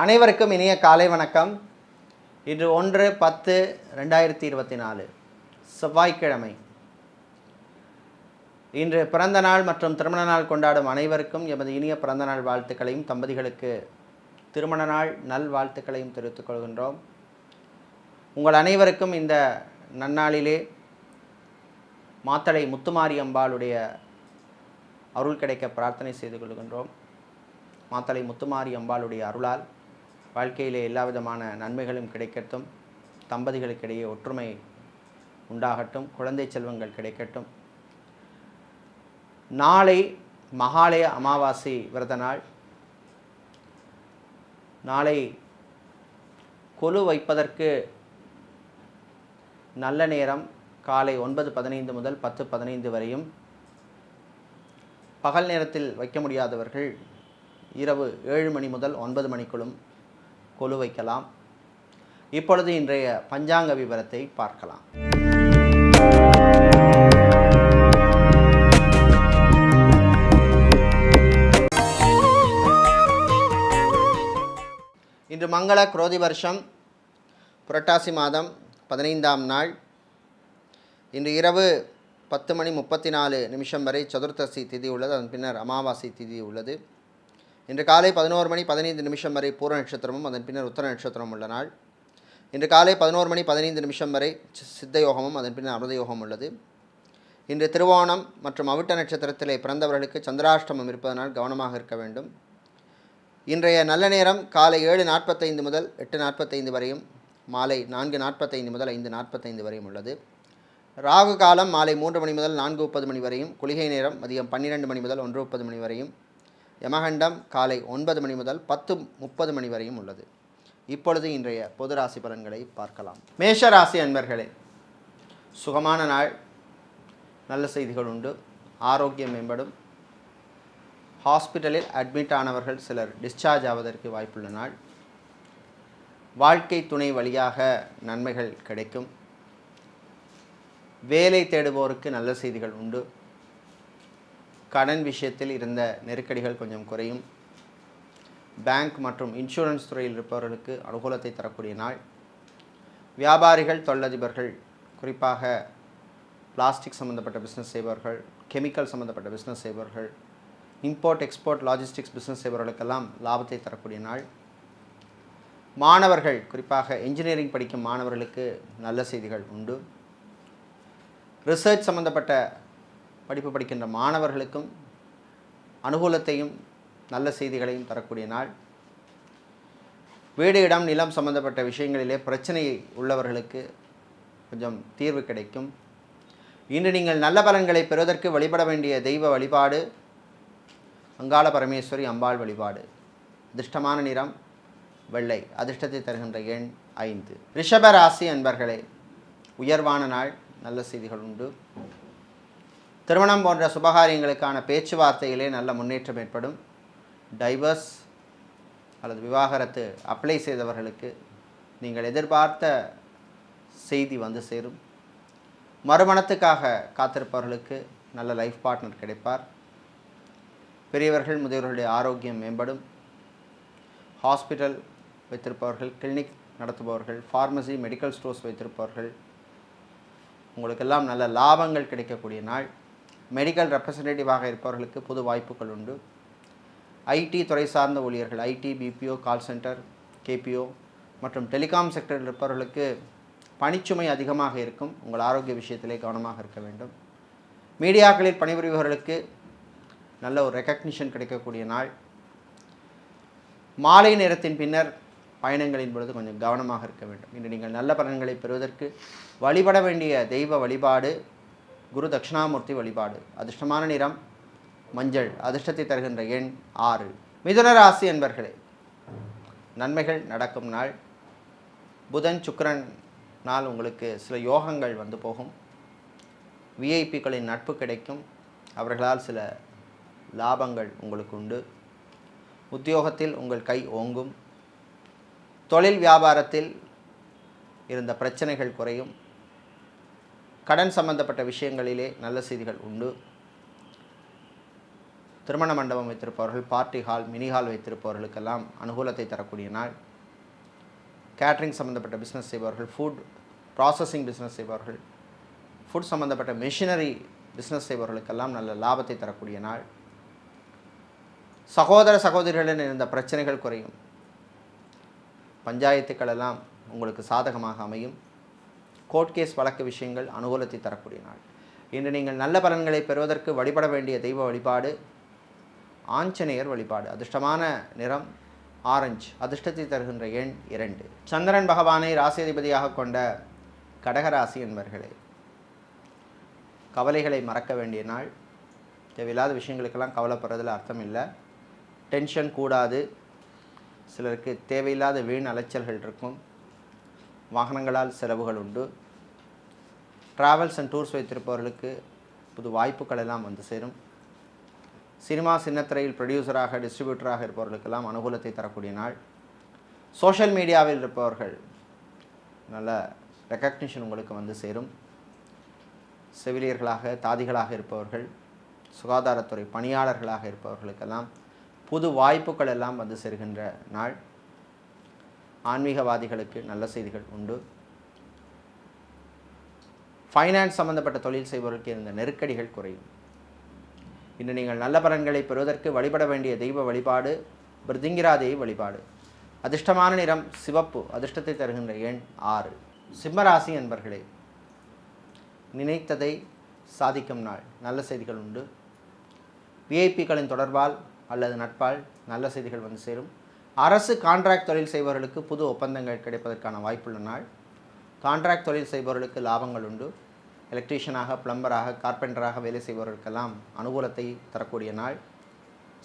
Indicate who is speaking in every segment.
Speaker 1: அனைவருக்கும் இனிய காலை வணக்கம். இன்று 1/10/2024 செவ்வாய்க்கிழமை. இன்று பிறந்த நாள் மற்றும் திருமண நாள் கொண்டாடும் அனைவருக்கும் எமது இனிய பிறந்த நாள் வாழ்த்துக்களையும், தம்பதிகளுக்கு திருமண நாள் நல் வாழ்த்துக்களையும் தெரிவித்துக் கொள்கின்றோம். உங்கள் அனைவருக்கும் இந்த நன்னாளிலே மாத்தளை முத்துமாரி அம்பாளுடைய அருள் கிடைக்க பிரார்த்தனை செய்து கொள்கின்றோம். மாத்தளை முத்துமாரி அம்பாளுடைய அருளால் வாழ்க்கையிலே எல்லா விதமான நன்மைகளும் கிடைக்கட்டும், தம்பதிகளுக்கிடையே ஒற்றுமை உண்டாகட்டும், குழந்தை செல்வங்கள் கிடைக்கட்டும். நாளை மகாலய அமாவாசை விரத நாள். நாளை கொலு வைப்பதற்கு நல்ல நேரம் காலை 9:15 முதல் 10:15 வரையும். பகல் நேரத்தில் வைக்க முடியாதவர்கள் இரவு 7 மணி முதல் 9 மணிக்குள்ளும் கொலு வைக்கலாம். இப்பொழுது இன்றைய பஞ்சாங்க விவரத்தை பார்க்கலாம். இன்று மங்கள குரோதி வருஷம் புரட்டாசி மாதம் 15ஆம் நாள். இன்று இரவு 10:34 வரை சதுர்த்தசி திதி உள்ளது. அதன் பின்னர் அமாவாசை திதி உள்ளது. இன்று காலை 11:15 வரை பூர நட்சத்திரமும் அதன் பின்னர் உத்தர நட்சத்திரமும் உள்ள நாள். இன்று காலை 11:15 வரை சித்த யோகமும் அதன் பின்னர் அமிர்த யோகம் உள்ளது. இன்று திருவோணம் மற்றும் அவிட்ட நட்சத்திரத்திலே பிறந்தவர்களுக்கு சந்திராஷ்டமம் இருப்பதனால் கவனமாக இருக்க வேண்டும். இன்றைய நல்ல நேரம் காலை 7:45 முதல் 8:45 வரையும், மாலை 4:45 முதல் 5:45 வரையும் உள்ளது. ராகு காலம் மாலை 3 மணி முதல் 4:30 மணி வரையும், குளிகை நேரம் மதியம் 12 மணி முதல் 1:30 மணி வரையும், யமகண்டம் காலை 9 மணி முதல் 10:30 மணி வரையும் உள்ளது. இப்பொழுது இன்றைய பொது ராசி பலன்களை பார்க்கலாம். மேஷ ராசி அன்பர்களே, சுகமான நாள், நல்ல செய்திகள் உண்டு, ஆரோக்கியம் மேம்படும். ஹாஸ்பிட்டலில் அட்மிட் ஆனவர்கள் சிலர் டிஸ்சார்ஜ் ஆவதற்கு வாய்ப்புள்ள நாள். வாழ்க்கை துணை வழியாக நன்மைகள் கிடைக்கும். வேலை தேடுவோருக்கு நல்ல செய்திகள் உண்டு. கடன் விஷயத்தில் இருந்த நெருக்கடிகள் கொஞ்சம் குறையும். பேங்க் மற்றும் இன்சூரன்ஸ் துறையில் இருப்பவர்களுக்கு அனுகூலத்தை தரக்கூடிய நாள். வியாபாரிகள், தொழிலதிபர்கள், குறிப்பாக பிளாஸ்டிக் சம்மந்தப்பட்ட பிஸ்னஸ் செய்பவர்கள், கெமிக்கல் சம்மந்தப்பட்ட பிஸ்னஸ் செய்பவர்கள், இம்போர்ட் எக்ஸ்போர்ட் லாஜிஸ்டிக்ஸ் பிஸ்னஸ் செய்பவர்களுக்கெல்லாம் லாபத்தை தரக்கூடிய நாள். மாணவர்கள், குறிப்பாக என்ஜினியரிங் படிக்கும் மாணவர்களுக்கு நல்ல செய்திகள் உண்டு. ரிசர்ச் சம்மந்தப்பட்ட படிப்பு படிக்கின்ற மாணவர்களுக்கும் அனுகூலத்தையும் நல்ல செய்திகளையும் தரக்கூடிய நாள். வீடு, இடம், நிலம் சம்பந்தப்பட்ட விஷயங்களிலே பிரச்சனை உள்ளவர்களுக்கு கொஞ்சம் தீர்வு கிடைக்கும். இன்று நீங்கள் நல்ல பலன்களை பெறுவதற்கு வழிபட வேண்டிய தெய்வ வழிபாடு அங்காள பரமேஸ்வரி அம்பாள் வழிபாடு. அதிர்ஷ்டமான நிறம் வெள்ளை. அதிர்ஷ்டத்தை தருகின்ற எண் 5. ரிஷப ராசி அன்பர்களே, உயர்வான நாள், நல்ல செய்திகள் உண்டு. திருமணம் போன்ற சுபகாரியங்களுக்கான பேச்சுவார்த்தையிலே நல்ல முன்னேற்றம் ஏற்படும். டைவர்ஸ் அல்லது விவாகரத்து அப்ளை செய்தவர்களுக்கு நீங்கள் எதிர்பார்த்த செய்தி வந்து சேரும். மறுமணத்துக்காக காத்திருப்பவர்களுக்கு நல்ல லைஃப் பார்ட்னர் கிடைப்பார். பெரியவர்கள், முதியவர்களுடைய ஆரோக்கியம் மேம்படும். ஹாஸ்பிட்டல் வைத்திருப்பவர்கள், கிளினிக் நடத்துபவர்கள், ஃபார்மசி, மெடிக்கல் ஸ்டோர்ஸ் வைத்திருப்பவர்கள், உங்களுக்கெல்லாம் நல்ல லாபங்கள் கிடைக்கக்கூடிய நாள். மெடிக்கல் ரெப்ரசன்டேட்டிவாக இருப்பவர்களுக்கு புது வாய்ப்புகள் உண்டு. ஐடி துறை சார்ந்த ஊழியர்கள், ID, BPO, call centre, KPO மற்றும் டெலிகாம் செக்டரில் இருப்பவர்களுக்கு பணிச்சுமை அதிகமாக இருக்கும். உங்கள் ஆரோக்கிய விஷயத்திலே கவனமாக இருக்க வேண்டும். மீடியாக்களில் பணிபுரிபவர்களுக்கு நல்ல ஒரு ரெக்கக்னிஷன் கிடைக்கக்கூடிய நாள். மாலை நேரத்தின் பின்னர் பயணங்களின் பொழுது கொஞ்சம் கவனமாக இருக்க வேண்டும். இன்று நீங்கள் நல்ல பலன்களை பெறுவதற்கு வழிபட வேண்டிய தெய்வ வழிபாடு குரு தட்சிணாமூர்த்தி வழிபாடு. அதிர்ஷ்டமான நிறம் மஞ்சள். அதிர்ஷ்டத்தை தருகின்ற எண் 6. மிதுன ராசி என்பர்களே, நன்மைகள் நடக்கும் நாள். புதன் சுக்கிரன் நாள் உங்களுக்கு சில யோகங்கள் வந்து போகும். விஐபிக்களின் நட்பு கிடைக்கும். அவர்களால் சில லாபங்கள் உங்களுக்கு உண்டு. உத்தியோகத்தில் உங்கள் கை ஓங்கும். தொழில் வியாபாரத்தில் இருந்த பிரச்சனைகள் குறையும். கடன் சம்பந்தப்பட்ட விஷயங்களிலே நல்ல செய்திகள் உண்டு. திருமண மண்டபம் வைத்திருப்பவர்கள், பார்ட்டி ஹால், மினி ஹால் வைத்திருப்பவர்களுக்கெல்லாம் அனுகூலத்தை தரக்கூடிய நாள். கேட்ரிங் சம்மந்தப்பட்ட பிஸ்னஸ் செய்பவர்கள், ஃபுட் ப்ராசஸிங் பிஸ்னஸ் செய்பவர்கள், ஃபுட் சம்மந்தப்பட்ட மெஷினரி பிஸ்னஸ் செய்பவர்களுக்கெல்லாம் நல்ல லாபத்தை தரக்கூடிய நாள். சகோதர சகோதரிகளிடம் இருந்த பிரச்சனைகள் குறையும். பஞ்சாயத்துக்கள் எல்லாம் உங்களுக்கு சாதகமாக அமையும். கோர்ட் கேஸ் வழக்கு விஷயங்கள் அனுகூலத்தை தரக்கூடிய நாள். இன்று நீங்கள் நல்ல பலன்களை பெறுவதற்கு வழிபட வேண்டிய தெய்வ வழிபாடு ஆஞ்சநேயர் வழிபாடு. அதிர்ஷ்டமான நிறம் ஆரஞ்சு. அதிர்ஷ்டத்தை தருகின்ற எண் 2. சந்திரன் பகவானை ராசியதிபதியாக கொண்ட கடகராசி என்பர்களே, கவலைகளை மறக்க வேண்டிய நாள். தேவையில்லாத விஷயங்களுக்கெல்லாம் கவலைப்படுறதுல அர்த்தம் இல்லை. டென்ஷன் கூடாது. சிலருக்கு தேவையில்லாத வீண் அலைச்சல்கள் இருக்கும். வாகனங்களால் செலவுகள் உண்டு. ட்ராவல்ஸ் அண்ட் டூர்ஸ் வைத்திருப்பவர்களுக்கு புது வாய்ப்புகள் எல்லாம் வந்து சேரும். சினிமா சின்னத்திரையில் ப்ரொடியூசராக, டிஸ்ட்ரிபியூட்டராக இருப்பவர்களுக்கெல்லாம் அனுகூலத்தை தரக்கூடிய நாள். சோஷியல் மீடியாவில் இருப்பவர்கள் நல்ல ரெக்கக்னிஷன் உங்களுக்கு வந்து சேரும். செவிலியர்களாக, தாதிகளாக இருப்பவர்கள், சுகாதாரத்துறை பணியாளர்களாக இருப்பவர்களுக்கெல்லாம் புது வாய்ப்புகள் எல்லாம் வந்து சேர்கின்ற நாள். ஆன்மீகவாதிகளுக்கு நல்ல செய்திகள் உண்டு. ஃபைனான்ஸ் சம்பந்தப்பட்ட தொழில் செய்பவர்களுக்கு இருந்த நெருக்கடிகள் குறையும். இன்று நீங்கள் நல்ல பலன்களை பெறுவதற்கு வழிபட வேண்டிய தெய்வ வழிபாடு பிருதிங்கிராதேவி வழிபாடு. அதிர்ஷ்டமான நிறம் சிவப்பு. அதிர்ஷ்டத்தை தருகின்ற எண் 6. சிம்மராசி என்பர்களே, நினைத்ததை சாதிக்கும் நாள். நல்ல செய்திகள் உண்டு. விஐபிக்களின் தொடர்பால் அல்லது நட்பால் நல்ல செய்திகள் வந்து சேரும். அரசு கான்ட்ராக்ட் தொழில் செய்பவர்களுக்கு புது ஒப்பந்தங்கள் கிடைப்பதற்கான வாய்ப்புள்ள நாள். கான்ட்ராக்ட் தொழில் செய்பவர்களுக்கு லாபங்கள் உண்டு. எலக்ட்ரீஷியனாக, பிளம்பராக, கார்பெண்டராக வேலை செய்பவர்களுக்கெல்லாம் அனுகூலத்தை தரக்கூடிய நாள்.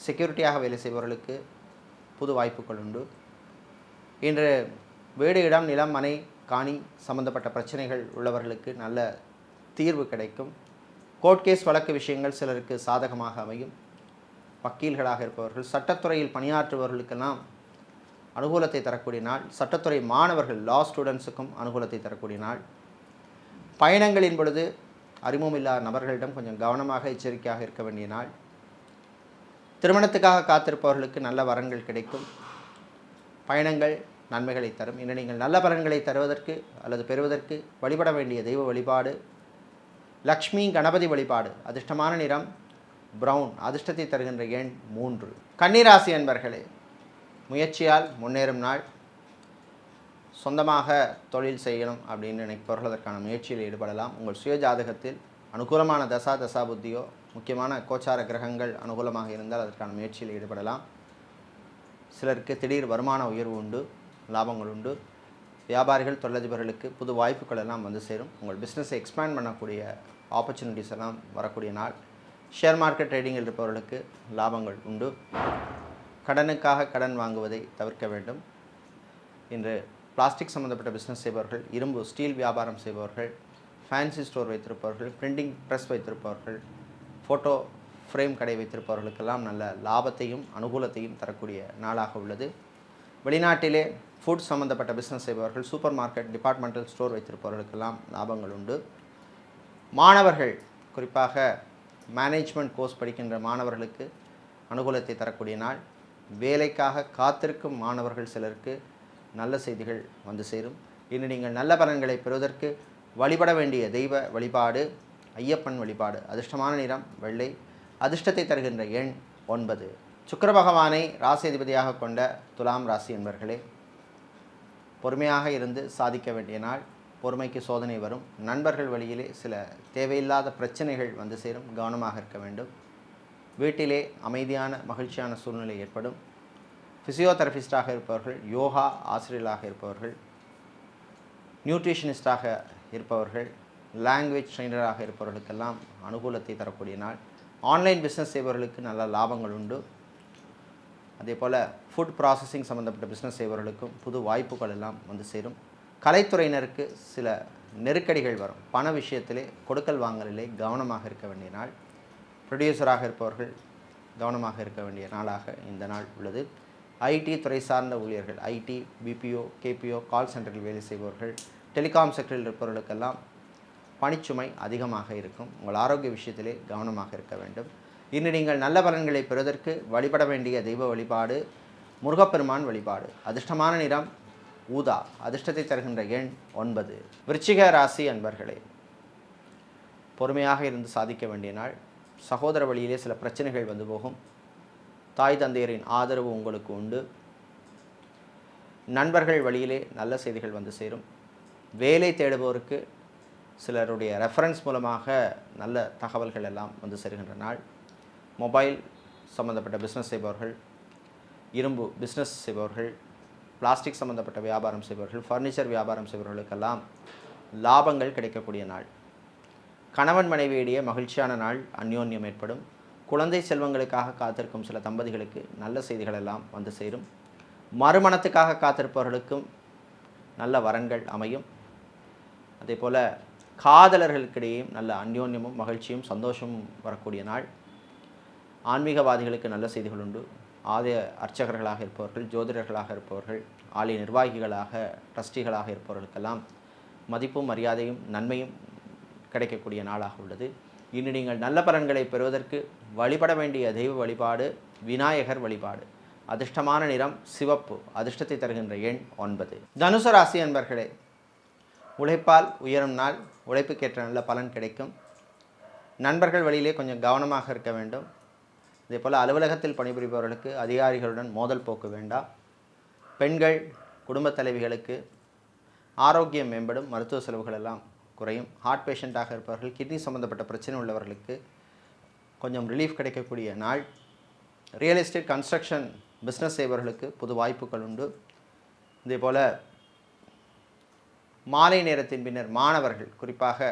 Speaker 1: செக்யூரிட்டியாக வேலை செய்பவர்களுக்கு புது வாய்ப்புகள் உண்டு. இன்று வீடு, இடம், நிலம், மனை, காணி சம்பந்தப்பட்ட பிரச்சனைகள் உள்ளவர்களுக்கு நல்ல தீர்வு கிடைக்கும். கோர்ட் கேஸ் வழக்கு விஷயங்கள் சிலருக்கு சாதகமாக அமையும். வக்கீல்களாக இருப்பவர்கள், சட்டத்துறையில் பணியாற்றுபவர்களுக்கெல்லாம் அனுகூலத்தை தரக்கூடிய நாள். சட்டத்துறை மாணவர்கள், லா ஸ்டூடெண்ட்ஸுக்கும் அனுகூலத்தை தரக்கூடிய நாள். பயணங்களின் பொழுது அறிமுகமில்லாத நபர்களிடம் கொஞ்சம் கவனமாக, எச்சரிக்கையாக இருக்க வேண்டிய நாள். திருமணத்துக்காக காத்திருப்பவர்களுக்கு நல்ல வரன்கள் கிடைக்கும். பயணங்கள் நன்மைகளை தரும். இன்று நீங்கள் நல்ல பலன்களை தருவதற்கு அல்லது பெறுவதற்கு வழிபட வேண்டிய தெய்வ வழிபாடு லக்ஷ்மி கணபதி வழிபாடு. அதிர்ஷ்டமான நிறம் பிரவுன். அதிர்ஷ்டத்தை தருகின்ற எண் 3. கன்னிராசி அன்பர்களே, முயற்சியால் முன்னேறும் நாள். சொந்தமாக தொழில் செய்யணும் அப்படின்னு நினைப்பவர்கள் அதற்கான முயற்சியில் ஈடுபடலாம். உங்கள் சுய ஜாதகத்தில் அனுகூலமான தசா புத்தியோ, முக்கியமான கோச்சார கிரகங்கள் அனுகூலமாக இருந்தால் அதற்கான முயற்சியில் ஈடுபடலாம். சிலருக்கு திடீர் வருமான உயர்வு உண்டு, லாபங்கள் உண்டு. வியாபாரிகள், தொழிலதிபர்களுக்கு புது வாய்ப்புகள் எல்லாம் வந்து சேரும். உங்கள் பிஸ்னஸை எக்ஸ்பேண்ட் பண்ணக்கூடிய ஆப்பர்ச்சுனிட்டிஸ் எல்லாம் வரக்கூடிய நாள். ஷேர் மார்க்கெட் ட்ரேடிங்கில் இருப்பவர்களுக்கு லாபங்கள் உண்டு. கடனுக்காக கடன் வாங்குவதை தவிர்க்க வேண்டும். இன்று பிளாஸ்டிக் சம்மந்தப்பட்ட பிஸ்னஸ் செய்பவர்கள், இரும்பு, ஸ்டீல் வியாபாரம் செய்பவர்கள், ஃபேன்சி ஸ்டோர் வைத்திருப்பவர்கள், பிரிண்டிங் ப்ரெஸ் வைத்திருப்பவர்கள், ஃபோட்டோ ஃப்ரேம் கடை வைத்திருப்பவர்களுக்கெல்லாம் நல்ல லாபத்தையும் அனுகூலத்தையும் தரக்கூடிய நாளாக உள்ளது. வெளிநாட்டிலே ஃபுட் சம்மந்தப்பட்ட பிஸ்னஸ் செய்பவர்கள், சூப்பர் மார்க்கெட், டிபார்ட்மெண்டல் ஸ்டோர் வைத்திருப்பவர்களுக்கெல்லாம் லாபங்கள் உண்டு. மாணவர்கள், குறிப்பாக மேனேஜ்மெண்ட் கோர்ஸ் படிக்கின்ற மாணவர்களுக்கு அனுகூலத்தை தரக்கூடிய நாள். வேலைக்காக காத்திருக்கும் மாணவர்கள் சிலருக்கு நல்ல செய்திகள் வந்து சேரும். இன்று நீங்கள் நல்ல பலன்களை பெறுவதற்கு வழிபட வேண்டிய தெய்வ வழிபாடு ஐயப்பன் வழிபாடு. அதிர்ஷ்டமான நிறம் வெள்ளை. அதிர்ஷ்டத்தை தருகின்ற எண் 9. சுக்கிர பகவானை ராசி அதிபதியாக கொண்ட துலாம் ராசி என்பர்களே, பொறுமையாக இருந்து சாதிக்க வேண்டிய நாள். பொறுமைக்கு சோதனை வரும். நண்பர்கள் வழியிலே சில தேவையில்லாத பிரச்சனைகள் வந்து சேரும். கவனமாக இருக்க வேண்டும். வீட்டிலே அமைதியான மகிழ்ச்சியான சூழ்நிலை ஏற்படும். ஃபிசியோதெரபிஸ்டாக இருப்பவர்கள், யோகா ஆசிரியர்களாக இருப்பவர்கள், நியூட்ரிஷனிஸ்டாக இருப்பவர்கள், லாங்குவேஜ் ட்ரெயினராக இருப்பவர்களுக்கெல்லாம் அனுகூலத்தை தரக்கூடிய நாள். ஆன்லைன் பிஸ்னஸ் செய்பவர்களுக்கு நல்ல லாபங்கள் உண்டு. அதே போல் ஃபுட் ப்ராசஸிங் சம்மந்தப்பட்ட பிஸ்னஸ் செய்பவர்களுக்கும் புது வாய்ப்புகள் எல்லாம் வந்து சேரும். கலைத்துறையினருக்கு சில நெருக்கடிகள் வரும். பண விஷயத்திலே கொடுக்கல் வாங்கலிலே கவனமாக இருக்க வேண்டிய நாள். ப்ரொடியூசராக இருப்பவர்கள் கவனமாக இருக்க வேண்டிய நாளாக இந்த நாள் உள்ளது. ஐடி துறை சார்ந்த ஊழியர்கள், ஐடி, பிபிஓ, கேபிஓ, கால் சென்டரில் வேலை செய்பவர்கள், டெலிகாம் செக்டரில் இருப்பவர்களுக்கெல்லாம் பணிச்சுமை அதிகமாக இருக்கும். உங்கள் ஆரோக்கிய விஷயத்திலே கவனமாக இருக்க வேண்டும். இன்று நீங்கள் நல்ல பலன்களை பெறுவதற்கு வழிபட வேண்டிய தெய்வ வழிபாடு முருகப்பெருமான் வழிபாடு. அதிர்ஷ்டமான நிறம் ஊதா. அதிர்ஷ்டத்தை தருகின்ற எண் 9. விருச்சிக ராசி அன்பர்களே, பொறுமையாக இருந்து சாதிக்க வேண்டிய நாள். சகோதர வழியிலே சில பிரச்சனைகள் வந்து போகும். தாய் தந்தையரின் ஆதரவு உங்களுக்கு உண்டு. நண்பர்கள் வழியிலே நல்ல செய்திகள் வந்து சேரும். வேலை தேடுபவருக்கு சிலருடைய ரெஃபரன்ஸ் மூலமாக நல்ல தகவல்கள் எல்லாம் வந்து சேருகின்ற நாள். மொபைல் சம்மந்தப்பட்ட பிஸ்னஸ் செய்பவர்கள், இரும்பு பிஸ்னஸ் செய்பவர்கள், பிளாஸ்டிக் சம்மந்தப்பட்ட வியாபாரம் செய்பவர்கள், ஃபர்னிச்சர் வியாபாரம் செய்பவர்களுக்கெல்லாம் லாபங்கள் கிடைக்கக்கூடிய நாள். கணவன் மனைவியிடையே மகிழ்ச்சியான நாள், அந்யோன்யம் ஏற்படும். குழந்தை செல்வங்களுக்காக காத்திருக்கும் சில தம்பதிகளுக்கு நல்ல செய்திகள் எல்லாம் வந்து சேரும். மறுமணத்துக்காக காத்திருப்பவர்களுக்கும் நல்ல வரன்கள் அமையும். அதே போல் காதலர்களுக்கிடையேயும் நல்ல அந்யோன்யமும் மகிழ்ச்சியும் சந்தோஷமும் வரக்கூடிய நாள். ஆன்மீகவாதிகளுக்கு நல்ல செய்திகள் உண்டு. ஆலய அர்ச்சகர்களாக இருப்பவர்கள், ஜோதிடர்களாக இருப்பவர்கள், ஆலய நிர்வாகிகளாக, ட்ரஸ்டிகளாக இருப்பவர்களுக்கெல்லாம் மதிப்பும் மரியாதையும் நன்மையும் கிடைக்கக்கூடிய நாளாக உள்ளது. இன்று நீங்கள் நல்ல பலன்களை பெறுவதற்கு வழிபட வேண்டிய தெய்வ வழிபாடு விநாயகர் வழிபாடு. அதிர்ஷ்டமான நிறம் சிவப்பு. அதிர்ஷ்டத்தை தருகின்ற எண் 9. தனுசு ராசி அன்பர்களே, உழைப்பால் உயரும் நாள். உழைப்புக்கேற்ற நல்ல பலன் கிடைக்கும். நண்பர்கள் வழியிலே கொஞ்சம் கவனமாக இருக்க வேண்டும். இதே போல் அலுவலகத்தில் பணிபுரிபவர்களுக்கு அதிகாரிகளுடன் மோதல் போக்கு வேண்டாம். பெண்கள் குடும்பத் தலைவிகளுக்கு ஆரோக்கியம் மேம்படும். மருத்துவ செலவுகள் எல்லாம் குறையும். ஹார்ட் பேஷண்ட்டாக இருப்பவர்கள், கிட்னி சம்பந்தப்பட்ட பிரச்சனை உள்ளவர்களுக்கு கொஞ்சம் ரிலீஃப் கிடைக்கக்கூடிய நாள். ரியல் எஸ்டேட், கன்ஸ்ட்ரக்ஷன் பிஸ்னஸ் செய்பவர்களுக்கு புது வாய்ப்புகள் உண்டு. இதே போல் மாலை நேரத்தின் பின்னர் மாணவர்கள், குறிப்பாக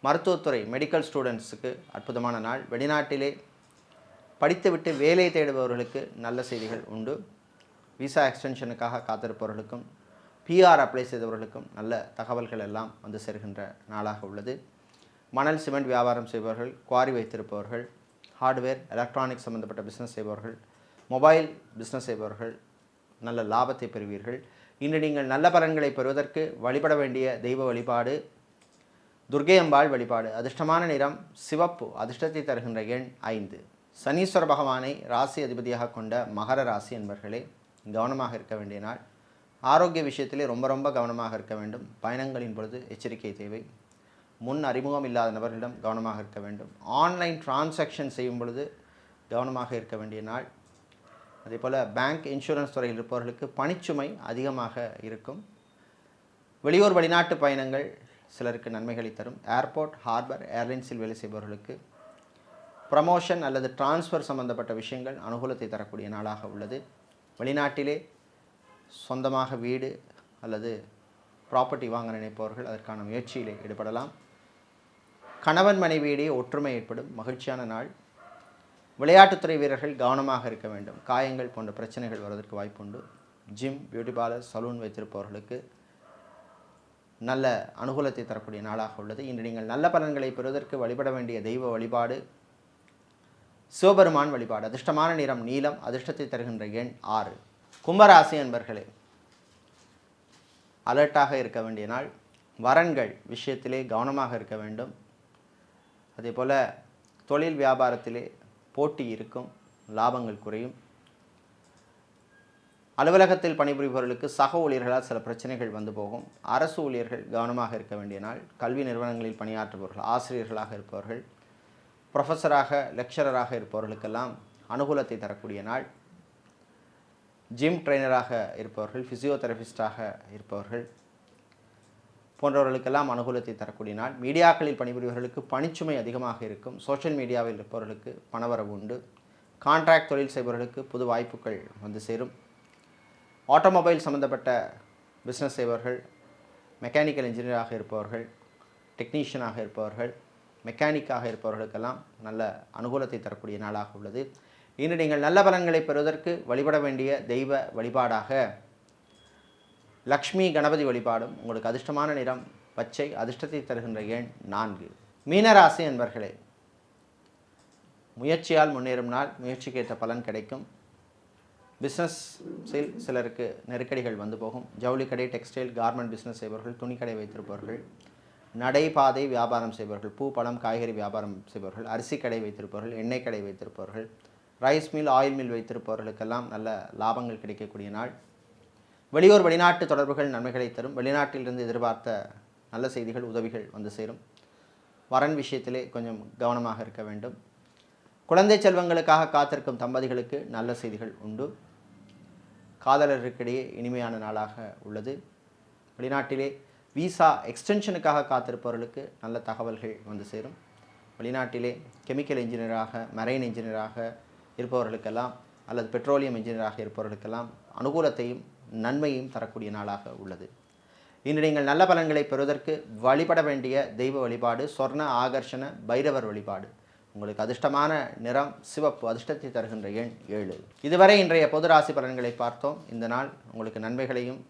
Speaker 1: மருத்துவத்துறை மெடிக்கல் ஸ்டூடெண்ட்ஸுக்கு அற்புதமான நாள். வெளிநாட்டிலே படித்துவிட்டு வேலை தேடுபவர்களுக்கு நல்ல செய்திகள் உண்டு. விசா எக்ஸ்டென்ஷனுக்காக காத்திருப்பவர்களுக்கும் பிஆர் அப்ளை செய்தவர்களுக்கும் நல்ல தகவல்கள் எல்லாம் வந்து சேர்கின்ற நாளாக உள்ளது. மணல் சிமெண்ட் வியாபாரம் செய்பவர்கள், குவாரி வைத்திருப்பவர்கள், ஹார்ட்வேர் எலக்ட்ரானிக்ஸ் சம்பந்தப்பட்ட பிஸ்னஸ் செய்பவர்கள், மொபைல் பிஸ்னஸ் செய்பவர்கள் நல்ல லாபத்தை பெறுவீர்கள். இன்று நீங்கள் நல்ல பலன்களை பெறுவதற்கு வழிபட வேண்டிய தெய்வ வழிபாடு துர்க்கை அம்பாள் வழிபாடு. அதிர்ஷ்டமான நிறம் சிவப்பு. அதிர்ஷ்டத்தை தருகின்ற எண் 5. சனீஸ்வர பகவானை ராசி அதிபதியாக கொண்ட மகர ராசி என்பர்களே, கவனமாக இருக்க வேண்டிய நாள். ஆரோக்கிய விஷயத்திலே ரொம்ப கவனமாக இருக்க வேண்டும். பயணங்களின் பொழுது எச்சரிக்கை தேவை. முன் அறிமுகம் இல்லாத நபர்களிடம் கவனமாக இருக்க வேண்டும். ஆன்லைன் டிரான்சாக்ஷன் செய்யும் பொழுது கவனமாக இருக்க வேண்டிய நாள். அதே போல் பேங்க், இன்சூரன்ஸ் துறையில் இருப்பவர்களுக்கு பணிச்சுமை அதிகமாக இருக்கும். வெளியூர் வெளிநாட்டு பயணங்கள் சிலருக்கு நன்மைகளை தரும். ஏர்போர்ட், ஹார்பர், ஏர்லைன்ஸில் வேலை செய்பவர்களுக்கு ப்ரமோஷன் அல்லது டிரான்ஸ்ஃபர் சம்பந்தப்பட்ட விஷயங்கள் அனுகூலத்தை தரக்கூடிய நாளாக உள்ளது. வெளிநாட்டிலே சொந்தமாக வீடு அல்லது ப்ராப்பர்ட்டி வாங்க நினைப்பவர்கள் அதற்கான முயற்சியிலே ஈடுபடலாம். கணவன் மனைவியிடையே ஒற்றுமை ஏற்படும். மகிழ்ச்சியான நாள். விளையாட்டுத்துறை வீரர்கள் கவனமாக இருக்க வேண்டும். காயங்கள் போன்ற பிரச்சனைகள் வருவதற்கு வாய்ப்புண்டு. ஜிம், பியூட்டி பார்லர், சலூன் வைத்திருப்பவர்களுக்கு நல்ல அனுகூலத்தை தரக்கூடிய நாளாக உள்ளது. இன்று நீங்கள் நல்ல பலன்களை பெறுவதற்கு வழிபட வேண்டிய தெய்வ வழிபாடு சிவபெருமான் வழிபாடு. அதிர்ஷ்டமான நிறம் நீலம். அதிர்ஷ்டத்தை தருகின்ற எண் 6. கும்பராசி அன்பர்களே, அலர்ட்டாக இருக்க வேண்டிய நாள். வரன்கள் விஷயத்திலே கவனமாக இருக்க வேண்டும். அதே போல் தொழில் வியாபாரத்திலே போட்டி இருக்கும், லாபங்கள் குறையும். அலுவலகத்தில் பணிபுரிபவர்களுக்கு சக ஊழியர்களால் சில பிரச்சனைகள் வந்து போகும். அரசு ஊழியர்கள் கவனமாக இருக்க வேண்டிய நாள். கல்வி நிறுவனங்களில் பணியாற்றுபவர்கள், ஆசிரியர்களாக இருப்பவர்கள், ப்ரொஃபஸராக, லெக்சரராக இருப்பவர்களுக்கெல்லாம் அனுகூலத்தை தரக்கூடிய நாள். ஜிம் ட்ரெயினராக இருப்பவர்கள், ஃபிசியோதெரபிஸ்டாக இருப்பவர்கள் போன்றவர்களுக்கெல்லாம் அனுகூலத்தை தரக்கூடிய நாள். மீடியாக்களில் பணிபுரிபவர்களுக்கு பணிச்சுமை அதிகமாக இருக்கும். சோஷியல் மீடியாவில் இருப்பவர்களுக்கு பணவரவு உண்டு. கான்ட்ராக்ட் தொழில் செய்பவர்களுக்கு புது வாய்ப்புகள் வந்து சேரும். ஆட்டோமொபைல் சம்பந்தப்பட்ட பிஸ்னஸ் செய்பவர்கள், மெக்கானிக்கல் இன்ஜினியராக இருப்பவர்கள், டெக்னீஷியனாக இருப்பவர்கள், மெக்கானிக்காக இருப்பவர்களுக்கெல்லாம் நல்ல அனுகூலத்தை தரக்கூடிய நாளாக உள்ளது. இன்று நீங்கள் நல்ல பலன்களை பெறுவதற்கு வழிபட வேண்டிய தெய்வ வழிபாடாக லக்ஷ்மி கணபதி வழிபாடும். உங்களுக்கு அதிர்ஷ்டமான நிறம் பச்சை. அதிர்ஷ்டத்தை தருகின்ற எண் 4. மீனராசி என்பர்களே, முயற்சியால் முன்னேறும் நாள். முயற்சிக்கேற்ற பலன் கிடைக்கும். பிஸ்னஸில் சிலருக்கு நெருக்கடிகள் வந்து போகும். ஜவுளி கடை, டெக்ஸ்டைல், கார்மெண்ட் பிஸ்னஸ் செய்பவர்கள், துணிக்கடை வைத்திருப்பவர்கள், நடைபாதை வியாபாரம் செய்பவர்கள், பூ பழம் காய்கறி வியாபாரம் செய்பவர்கள், அரிசி கடை வைத்திருப்பவர்கள், எண்ணெய் கடை வைத்திருப்பவர்கள், ரைஸ் மில் ஆயில் மில் வைத்திருப்பவர்களுக்கெல்லாம் நல்ல லாபங்கள் கிடைக்கக்கூடிய நாள். வெளியூர் வெளிநாட்டு தொடர்புகள் நன்மைகளை தரும். வெளிநாட்டிலிருந்து எதிர்பார்த்த நல்ல செய்திகள் உதவிகள் வந்து சேரும். வரன் விஷயத்திலே கொஞ்சம் கவனமாக இருக்க வேண்டும். குழந்தை செல்வங்களுக்காக காத்திருக்கும் தம்பதிகளுக்கு நல்ல செய்திகள் உண்டு. காதலருக்கிடையே இனிமையான நாளாக உள்ளது. வெளிநாட்டிலே விசா எக்ஸ்டென்ஷனுக்காக காத்திருப்பவர்களுக்கு நல்ல தகவல்கள் வந்து சேரும். வெளிநாட்டிலே கெமிக்கல் இன்ஜினியராக, மரைன் இன்ஜினியராக இருப்பவர்களுக்கெல்லாம் அல்லது பெட்ரோலியம் இன்ஜினியராக இருப்பவர்களுக்கெல்லாம் அனுகூலத்தையும் நன்மையும் தரக்கூடிய நாளாக உள்ளது. இன்று நீங்கள் நல்ல பலன்களை பெறுவதற்கு வழிபட வேண்டிய தெய்வ வழிபாடு சொர்ண ஆகர்ஷண பைரவர் வழிபாடு. உங்களுக்கு அதிர்ஷ்டமான நிறம் சிவப்பு, அதிர்ஷ்டத்தை தருகின்ற எண் 7. இதுவரை இன்றைய பொது ராசி பலன்களை பார்த்தோம். இந்த நாள் உங்களுக்கு நன்மைகளையும்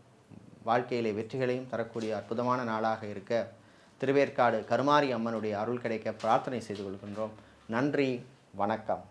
Speaker 1: வாழ்க்கையிலே வெற்றிகளையும் தரக்கூடிய அற்புதமான நாளாக இருக்க திருவேற்காடு கருமாரி அம்மனுடைய அருள் கிடைக்க பிரார்த்தனை செய்து கொள்கின்றோம். நன்றி, வணக்கம்.